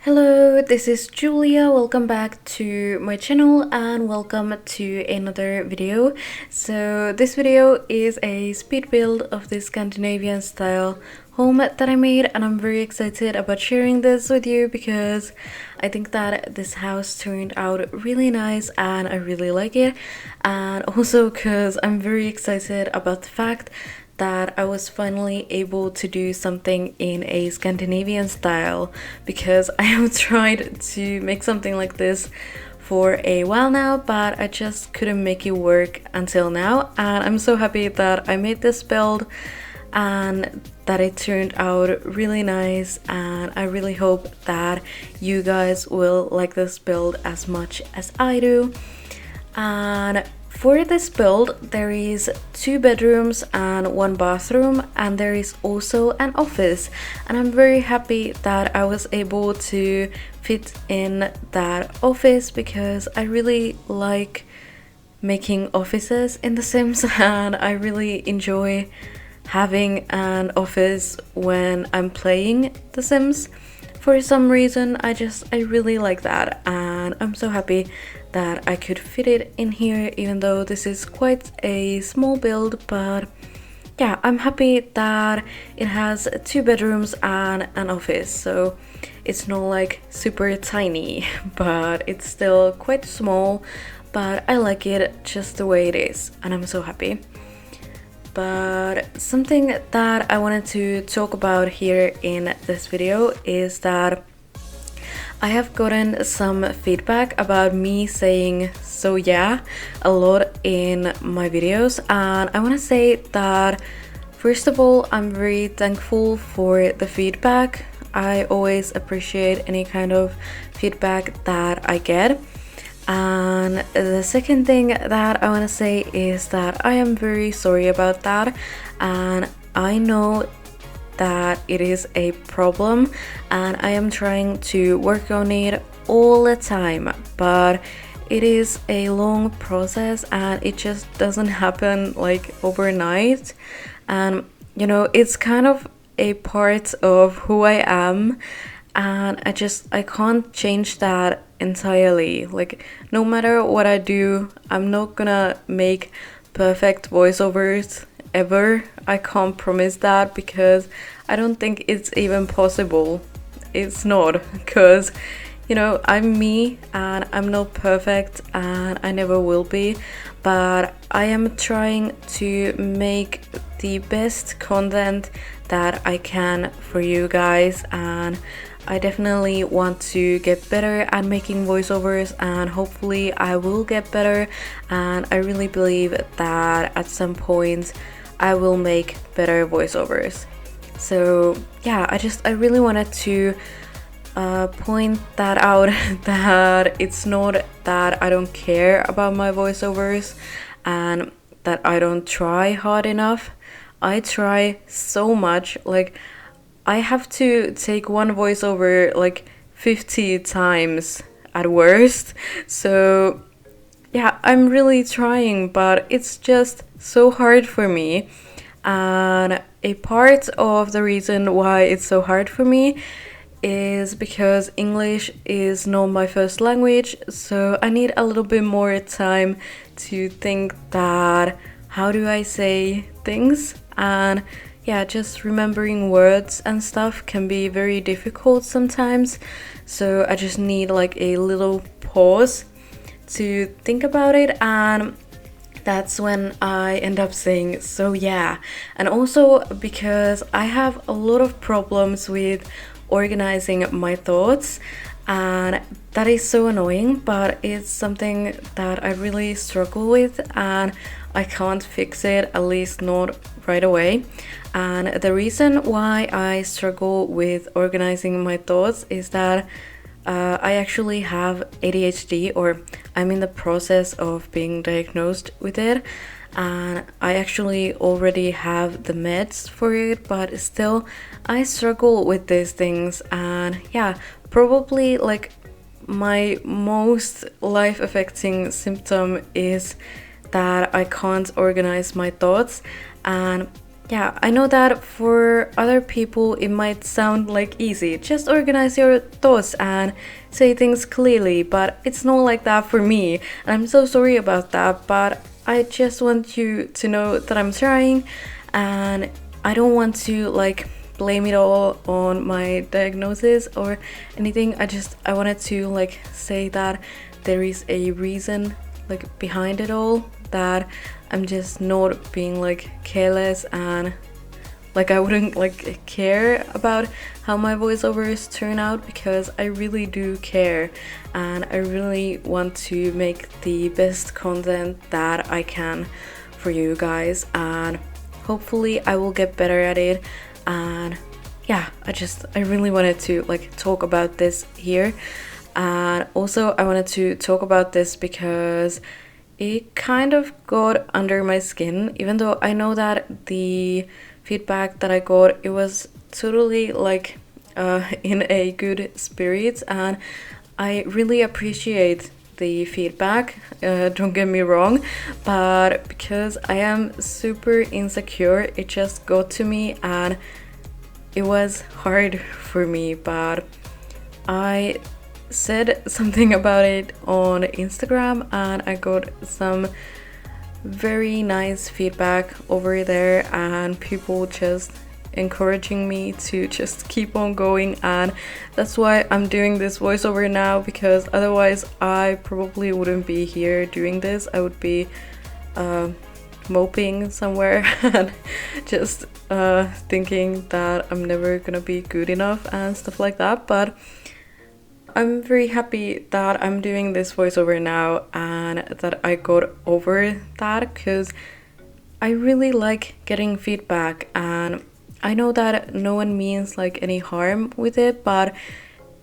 Hello, this is Julia. Welcome back to my channel and welcome to another video. So this video is a speed build of this Scandinavian style home that I made, and I'm very excited about sharing this with you because I think that this house turned out really nice and I really like it, and also because I'm very excited about the fact that I was finally able to do something in a Scandinavian style, because I have tried to make something like this for a while now, but I just couldn't make it work until now, and I'm so happy that I made this build and that it turned out really nice, and I really hope that you guys will like this build as much as I do. And for this build, there is 2 bedrooms and 1 bathroom, and there is also an office, and I'm very happy that I was able to fit in that office because I really like making offices in The Sims and I really enjoy having an office when I'm playing The Sims. For some reason, I really like that, and I'm so happy that I could fit it in here, even though this is quite a small build. But yeah, I'm happy that it has 2 bedrooms and an office, so it's not like super tiny, but it's still quite small, but I like it just the way it is, and I'm so happy. But something that I wanted to talk about here in this video is that I have gotten some feedback about me saying "so yeah" a lot in my videos, and I want to say that first of all, I'm very thankful for the feedback. I always appreciate any kind of feedback that I get. And the second thing that I want to say is that I am very sorry about that, and I know that it is a problem and I am trying to work on it all the time, but it is a long process and it just doesn't happen like overnight. And you know, it's kind of a part of who I am, and I can't change that entirely. Like, no matter what I do, I'm not gonna make perfect voiceovers ever. I can't promise that because I don't think it's even possible. It's not, because you know, I'm me and I'm not perfect and I never will be, but I am trying to make the best content that I can for you guys, and I definitely want to get better at making voiceovers, and hopefully I will get better, and I really believe that at some point I will make better voiceovers. So yeah, I really wanted to point that out that it's not that I don't care about my voiceovers and that I don't try hard enough. I try so much. Like, I have to take one voiceover like 50 times at worst. So yeah, I'm really trying, but it's just so hard for me. And a part of the reason why it's so hard for me is because English is not my first language, so I need a little bit more time to think that how do I say things, and yeah, just remembering words and stuff can be very difficult sometimes, so I just need like a little pause to think about it, and that's when I end up saying "so yeah." And also because I have a lot of problems with organizing my thoughts, and that is so annoying, but it's something that I really struggle with and I can't fix it, at least not right away. And the reason why I struggle with organizing my thoughts is that I actually have ADHD, or I'm in the process of being diagnosed with it, and I actually already have the meds for it, but still I struggle with these things. And yeah, probably like my most life affecting symptom is that I can't organize my thoughts, and yeah, I know that for other people it might sound like easy. Just organize your thoughts and say things clearly, but it's not like that for me. And I'm so sorry about that, but I just want you to know that I'm trying, and I don't want to like blame it all on my diagnosis or anything. I wanted to like say that there is a reason like behind it all, that I'm just not being like careless, and like I wouldn't like care about how my voiceovers turn out, because I really do care and I really want to make the best content that I can for you guys, and hopefully I will get better at it. And yeah, I really wanted to like talk about this here. And also I wanted to talk about this because it kind of got under my skin, even though I know that the feedback that I got, it was totally like in a good spirit, and I really appreciate the feedback, don't get me wrong, but because I am super insecure, it just got to me and it was hard for me. But I said something about it on Instagram and I got some very nice feedback over there, and people just encouraging me to just keep on going, and that's why I'm doing this voiceover now, because otherwise I probably wouldn't be here doing this. I would be moping somewhere and just thinking that I'm never gonna be good enough and stuff like that. But I'm very happy that I'm doing this voiceover now and that I got over that, because I really like getting feedback, and I know that no one means like any harm with it, but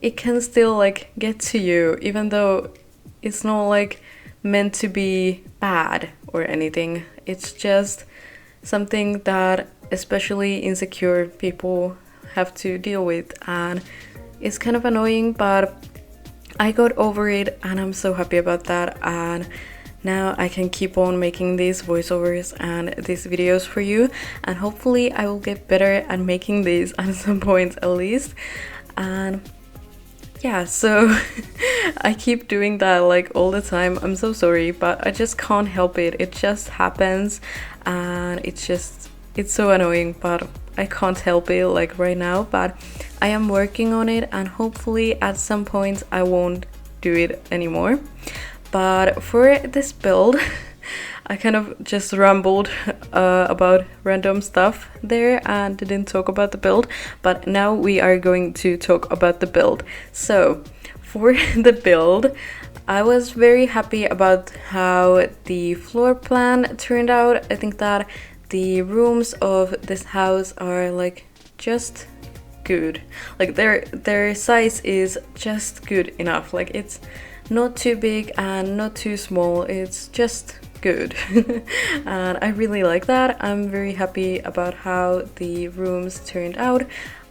it can still like get to you, even though it's not like meant to be bad or anything. It's just something that especially insecure people have to deal with, and it's kind of annoying, but I got over it and I'm so happy about that. And now I can keep on making these voiceovers and these videos for you, and hopefully I will get better at making these at some point at least. And yeah, so I keep doing that like all the time. I'm so sorry, but I just can't help it. It just happens, and it's so annoying, but I can't help it like right now. But I am working on it, and hopefully at some point I won't do it anymore. But for this build, I kind of just rambled about random stuff there and didn't talk about the build, but now we are going to talk about the build. So for the build, I was very happy about how the floor plan turned out. I think that the rooms of this house are like just good. Like their size is just good enough. Like it's not too big and not too small. It's just good. And I really like that. I'm very happy about how the rooms turned out.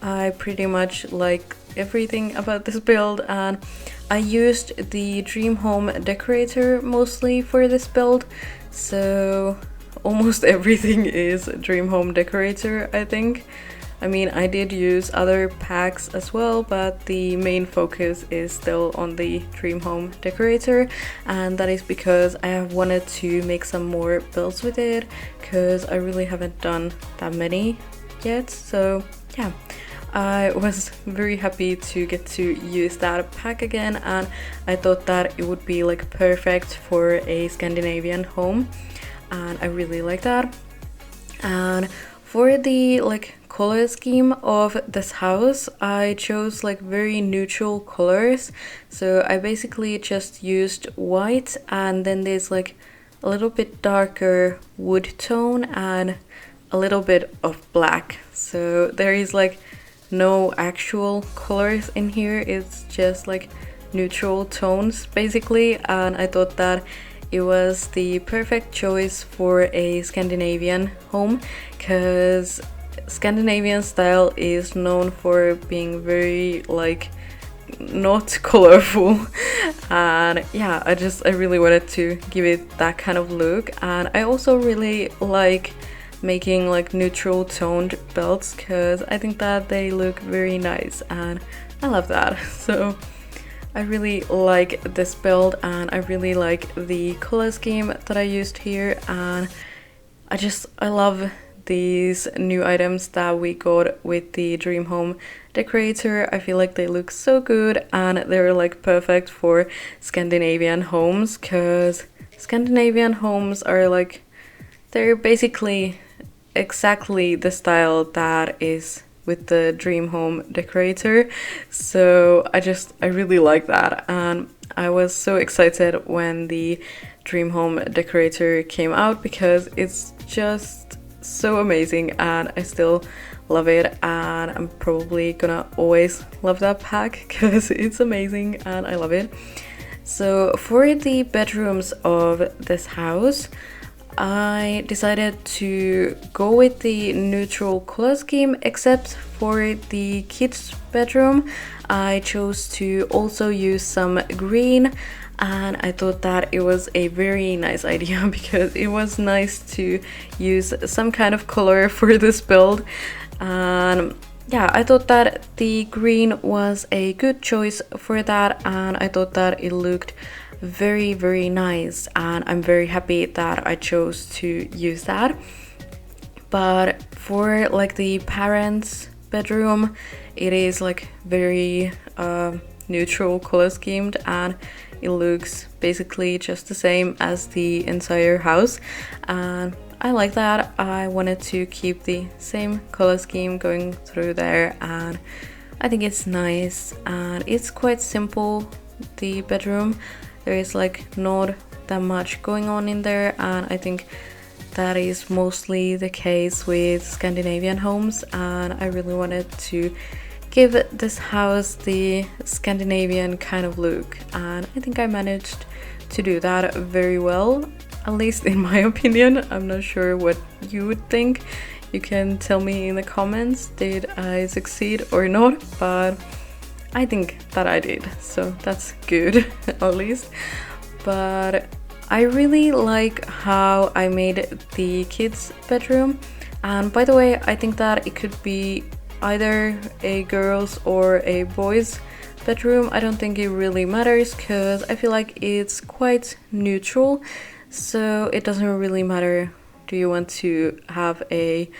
I pretty much like everything about this build, and I used the Dream Home decorator mostly for this build, so almost everything is Dream Home decorator, I think. I mean, I did use other packs as well, but the main focus is still on the Dream Home decorator, and that is because I have wanted to make some more builds with it, because I really haven't done that many yet. So yeah, I was very happy to get to use that pack again, and I thought that it would be like perfect for a Scandinavian home, and I really like that. And for the like color scheme of this house, I chose like very neutral colors. So I basically just used white, and then there's like a little bit darker wood tone and a little bit of black. So there is like no actual colors in here, it's just like neutral tones basically, and I thought that it was the perfect choice for a Scandinavian home, because Scandinavian style is known for being very like not colorful, and yeah, I really wanted to give it that kind of look. And I also really like making like neutral toned belts because I think that they look very nice and I love that. So I really like this build and I really like the color scheme that I used here, and I love these new items that we got with the Dream Home decorator. I feel like they look so good and they're like perfect for Scandinavian homes because Scandinavian homes are like, they're basically exactly the style that is with the Dream Home decorator. So I really like that, and I was so excited when the Dream Home decorator came out because it's just so amazing and I still love it, and I'm probably gonna always love that pack because it's amazing and I love it. So for the bedrooms of this house, I decided to go with the neutral color scheme, except for the kids' bedroom. I chose to also use some green, and I thought that it was a very nice idea because it was nice to use some kind of color for this build. And yeah, I thought that the green was a good choice for that, and I thought that it looked very nice, and I'm very happy that I chose to use that. But for like the parents' bedroom, it is like very neutral color schemed, and it looks basically just the same as the entire house, and I like that. I wanted to keep the same color scheme going through there, and I think it's nice and it's quite simple, the bedroom. There is like not that much going on in there, and I think that is mostly the case with Scandinavian homes, and I really wanted to give this house the Scandinavian kind of look, and I think I managed to do that very well, at least in my opinion. I'm not sure what you would think. You can tell me in the comments, did I succeed or not, but I think that I did, so that's good at least. But I really like how I made the kids' bedroom, and by the way, I think that it could be either a girl's or a boy's bedroom. I don't think it really matters because I feel like it's quite neutral, so it doesn't really matter. Do you want to have a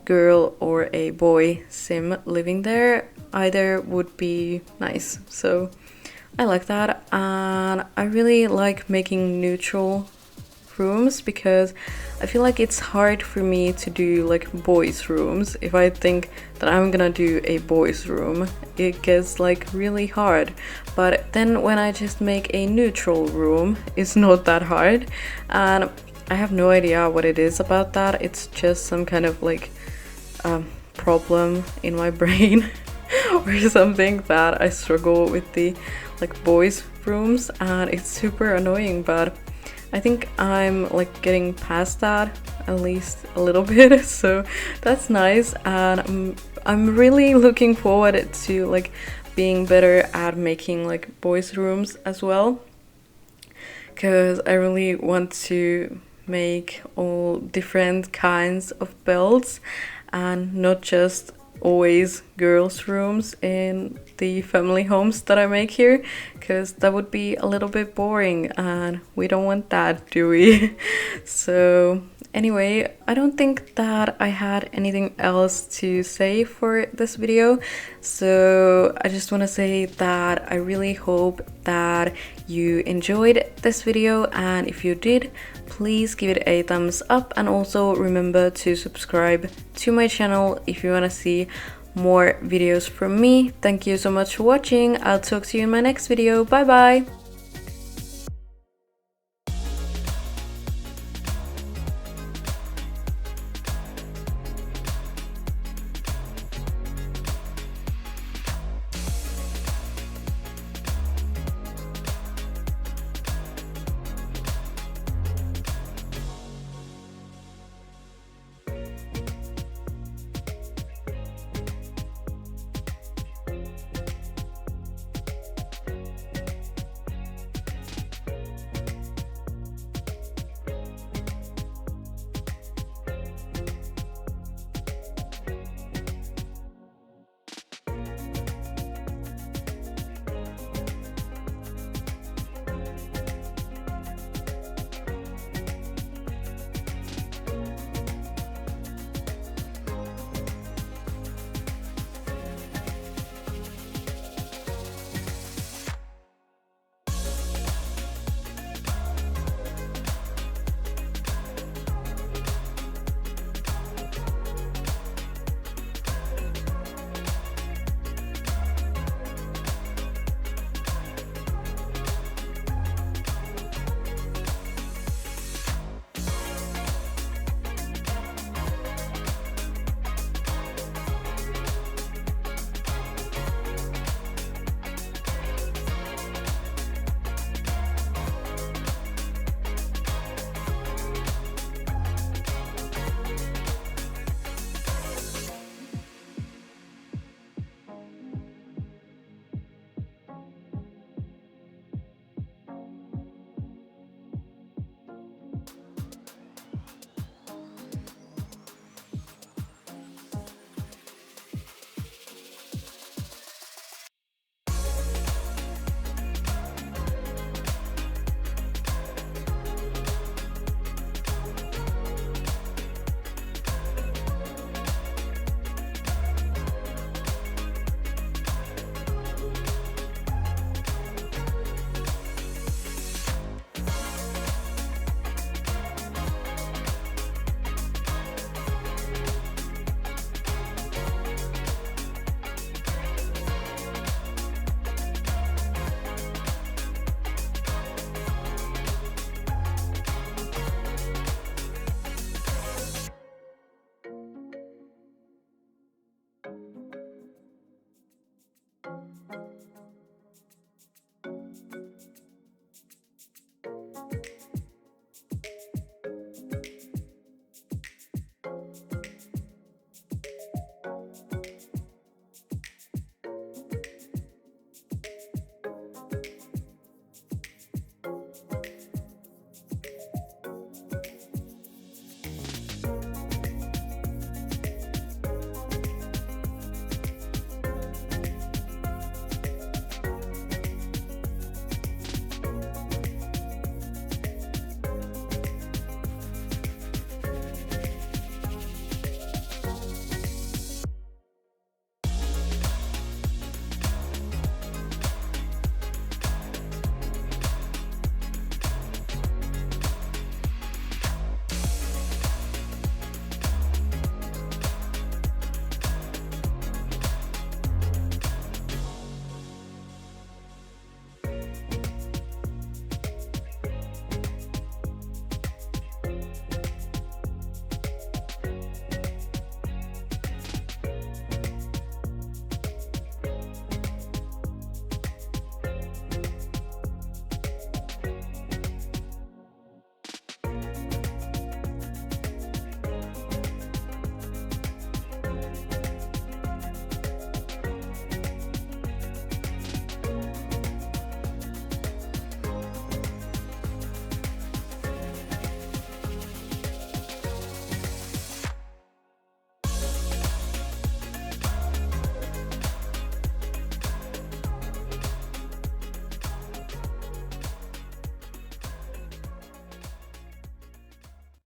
girl or a boy sim living there? Either would be nice, so I like that. And I really like making neutral rooms because I feel like it's hard for me to do like boys' rooms. If I think that I'm gonna do a boys' room, it gets like really hard. But then when I just make a neutral room, it's not that hard, and I have no idea what it is about that. It's just some kind of like problem in my brain or something that I struggle with the like boys' rooms, and it's super annoying, but I think I'm like getting past that at least a little bit, so that's nice. And I'm really looking forward to like being better at making like boys' rooms as well, because I really want to make all different kinds of builds and not just always girls' rooms in the family homes that I make here, because that would be a little bit boring and we don't want that, do we? So anyway, I don't think that I had anything else to say for this video, so I just want to say that I really hope that you enjoyed this video, and if you did, please give it a thumbs up, and also remember to subscribe to my channel if you want to see more videos from me. Thank you so much for watching. I'll talk to you in my next video. Bye bye!